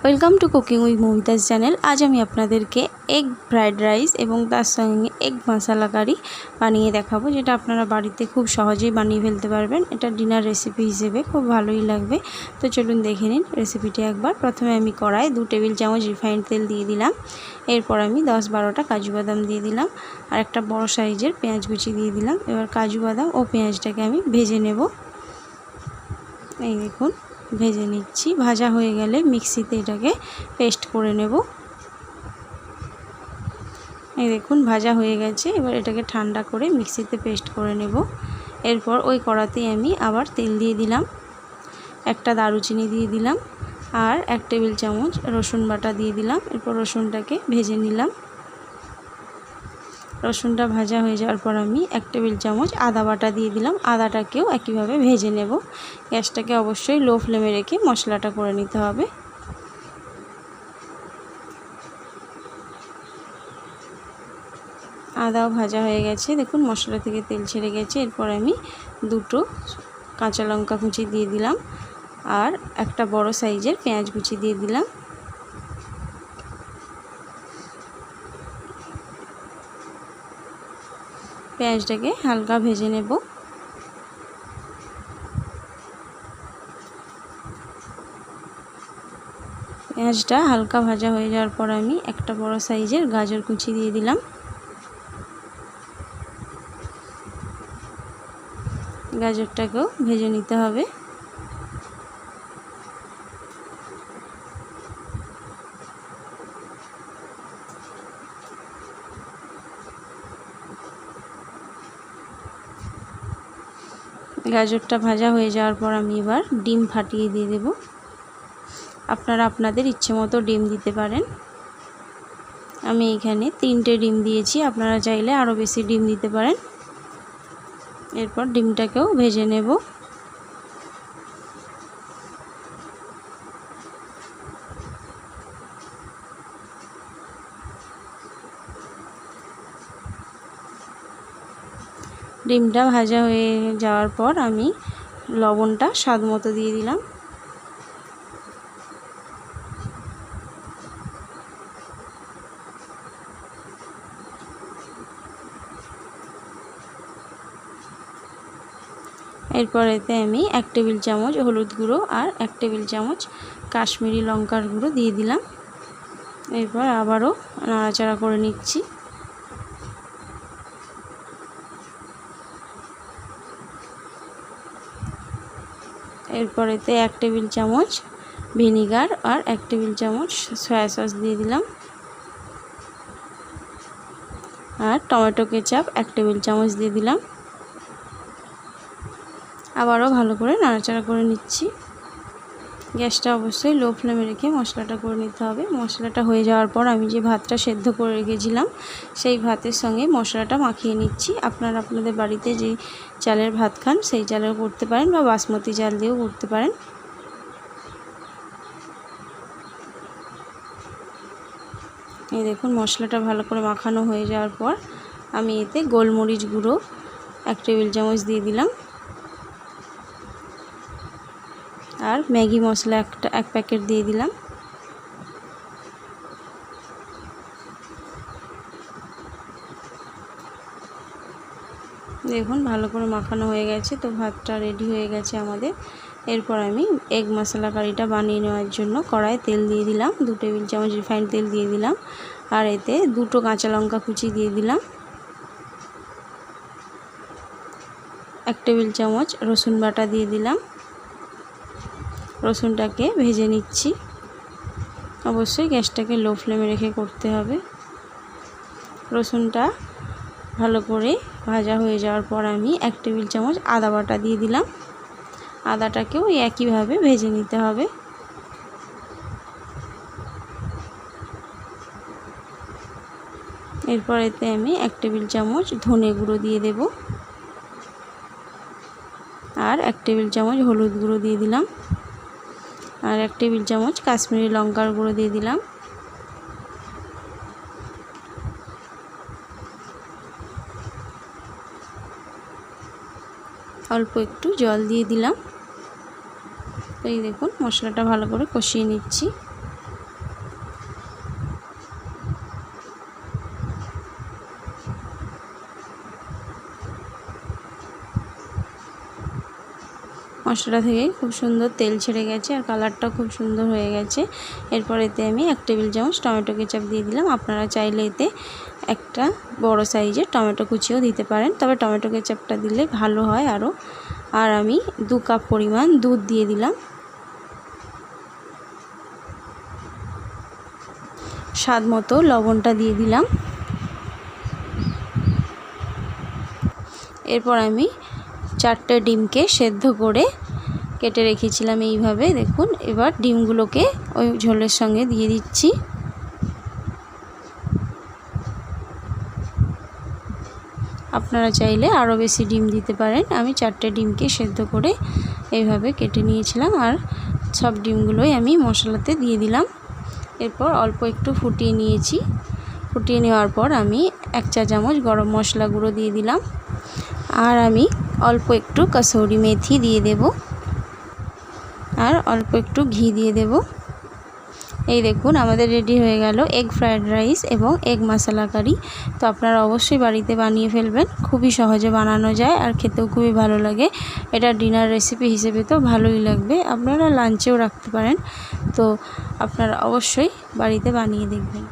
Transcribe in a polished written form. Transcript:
Welcome to cooking with Moumita's channel. আজ আমি আপনাদেরকে এগ ফ্রাইড রাইস এবং তার সঙ্গে এগ মশলা কারি বানিয়ে দেখাবো, যেটা আপনারা বাড়িতে খুব সহজেই বানিয়ে ফেলতে পারবেন। এটা ডিনার রেসিপি হিসেবে খুব ভালোই লাগবে। তো চলুন দেখে নিন রেসিপিটি একবার। প্রথমে আমি কড়াই 2 টেবিল চামচ রিফাইন্ড তেল দিয়ে দিলাম। এরপর আমি 10-12টা কাজু বাদাম দিয়ে দিলাম আর একটা বড় সাইজের পেঁয়াজ কুচি দিয়ে দিলাম। এবার কাজু বাদাম ও পেঁয়াজটাকে আমি ভেজে নেব। এই দেখুন ভেজে নিচ্ছি। ভাজা হয়ে গেলে মিক্সিতে এটাকে পেস্ট করে নেব। এই দেখুন ভাজা হয়ে গেছে। এবার এটাকে ঠান্ডা করে মিক্সিতে পেস্ট করে নেব। এরপর ওই কড়াতেই আমি আবার তেল দিয়ে দিলাম, একটা দারুচিনি দিয়ে দিলাম আর 1 টেবিল চামচ রসুন বাটা দিয়ে দিলাম। এরপর রসুনটাকে ভেজে নিলাম। রসুনটা ভাজা হয়ে যাওয়ার পর আমি 1 টেবিল চামচ আদা বাটা দিয়ে দিলাম। আদাটাকেও একইভাবে ভেজে নেব। গ্যাসটাকে অবশ্যই লো ফ্লেমে রেখে মশলাটা করে নিতে হবে। আদাও ভাজা হয়ে গেছে, দেখুন মশলা থেকে তেল ছেড়ে গেছে। এরপর আমি 2টো কাঁচা লঙ্কা কুচি দিয়ে দিলাম আর একটা বড় সাইজের পেঁয়াজ কুচি দিয়ে দিলাম। পেঁয়াজটাকে হালকা ভেজে নেব। পেঁয়াজটা হালকা ভাজা হয়ে যাওয়ার পর আমি একটা বড় সাইজের গাজর কুচি দিয়ে দিলাম। গাজরটাকেও ভেজে নিতে হবে। গাজরটা ভাজা হয়ে যাওয়ার পর আমি এবার ডিম ফাটিয়ে দিয়ে দেব। আপনারা আপনাদের ইচ্ছে মতো ডিম দিতে পারেন। আমি এখানে 3টে ডিম দিয়েছি, আপনারা চাইলে আরও বেশি ডিম দিতে পারেন। এরপর ডিমটাকেও ভেজে নেব। ডিমটা ভাজা হয়ে যাওয়ার পর আমি লবণটা স্বাদ মতো দিয়ে দিলাম। এরপর এতে আমি 1 টেবিল চামচ হলুদ গুঁড়ো আর 1 টেবিল চামচ কাশ্মীরি লঙ্কার গুঁড়ো দিয়ে দিলাম। এরপর আবারও নাড়াচাড়া করে নিচ্ছি। এরপর এতে 1 টেবিল চামচ ভিনিগার আর 1 টেবিল চামচ সয়া সস দিয়ে দিলাম আর টমেটো কেচাপ 1 টেবিল চামচ দিয়ে দিলাম। আবারও ভালো করে নাড়াচাড়া করে নিচ্ছি। গ্যাসটা অবশ্যই লো ফ্লেমে রেখে মশলাটা করে নিতে হবে। মশলাটা হয়ে যাওয়ার পর আমি যে ভাতটা সেদ্ধ করে রেখেছিলাম সেই ভাতের সঙ্গে মশলাটা মাখিয়ে নিচ্ছি। আপনারা আপনাদের বাড়িতে যে চালের ভাত খান সেই চালেও করতে পারেন বা বাসমতি চাল দিয়েও করতে পারেন। এই দেখুন মশলাটা ভালো করে মাখানো হয়ে যাওয়ার পর আমি এতে গোলমরিচ গুঁড়ো 1 টেবিল চামচ দিয়ে দিলাম আর ম্যাগি মশলা 1 প্যাকেট দিয়ে দিলাম। দেখুন ভালো করে মাখানো হয়ে গেছে। তো ভাতটা রেডি হয়ে গেছে আমাদের। এরপর আমি এগ মশলা কারিটা বানিয়ে নেওয়ার জন্য কড়াইয়ে তেল দিয়ে দিলাম। 2 টেবিল চামচ রিফাইন্ড তেল দিয়ে দিলাম আর এতে 2টো কাঁচা লঙ্কা কুচি দিয়ে দিলাম। 1 টেবিল চামচ রসুন বাটা দিয়ে দিলাম। রসুনটাকে ভেজে নিচ্ছি। অবশ্যই গ্যাসটাকে লো ফ্লেমে রেখে করতে হবে। রসুনটা ভালো করে ভাজা হয়ে যাওয়ার পর আমি 1 টেবিল চামচ আদা বাটা দিয়ে দিলাম। আদাটাকেও একইভাবে ভেজে নিতে হবে। এরপর এতে আমি 1 টেবিল চামচ ধনে গুঁড়ো দিয়ে দেব আর 1 টেবিল চামচ হলুদ গুঁড়ো দিয়ে দিলাম আর 1 টেবিল চামচ কাশ্মীরি লঙ্কার গুঁড়ো দিয়ে দিলাম। অল্প একটু জল দিয়ে দিলাম। এই দেখুন মশলাটা ভালো করে কষিয়ে নিচ্ছি। মশলাটা থেকে খুব সুন্দর তেল ছেড়ে গেছে আর কালারটাও খুব সুন্দর হয়ে গেছে। এরপর এতে আমি 1 টেবিল চামচ টমেটো কেচাপ দিয়ে দিলাম। আপনারা চাইলে এতে একটা বড় সাইজের টমেটো কুচিও দিতে পারেন, তবে টমেটো কেচাপটা দিলে ভালো হয় আরও। আর আমি 2 কাপ পরিমাণ দুধ দিয়ে দিলাম। স্বাদ মতো লবণটা দিয়ে দিলাম। এরপর আমি 4টে ডিমকে সেদ্ধ করে কেটে রেখেছিলাম এইভাবে, দেখুন। এবার ডিমগুলোকে ওই ঝোলের সঙ্গে দিয়ে দিচ্ছি। আপনারা চাইলে আরও বেশি ডিম দিতে পারেন। আমি 4টে ডিমকে সেদ্ধ করে এইভাবে কেটে নিয়েছিলাম আর সব ডিমগুলোই আমি মশলাতে দিয়ে দিলাম। এরপর অল্প একটু ফুটিয়ে নিয়েছি। ফুটিয়ে নেওয়ার পর আমি 1 চা চামচ গরম মশলা গুঁড়ো দিয়ে দিলাম আর আমি অল্প একটু কসুরি মেথি দিয়ে দেব আর অল্প একটু ঘি দিয়ে দেব। এই দেখুন আমাদের রেডি হয়ে গেল এগ ফ্রায়েড রাইস এবং এগ মশলা কারি। তো আপনারা অবশ্যই বাড়িতে বানিয়ে ফেলবেন, খুবই সহজে বানানো যায় আর খেতেও খুবই ভালো লাগে। এটা ডিনার রেসিপি হিসেবে তো ভালোই লাগবে, আপনারা লাঞ্চেও রাখতে পারেন। তো আপনারা অবশ্যই বাড়িতে বানিয়ে দেখবেন।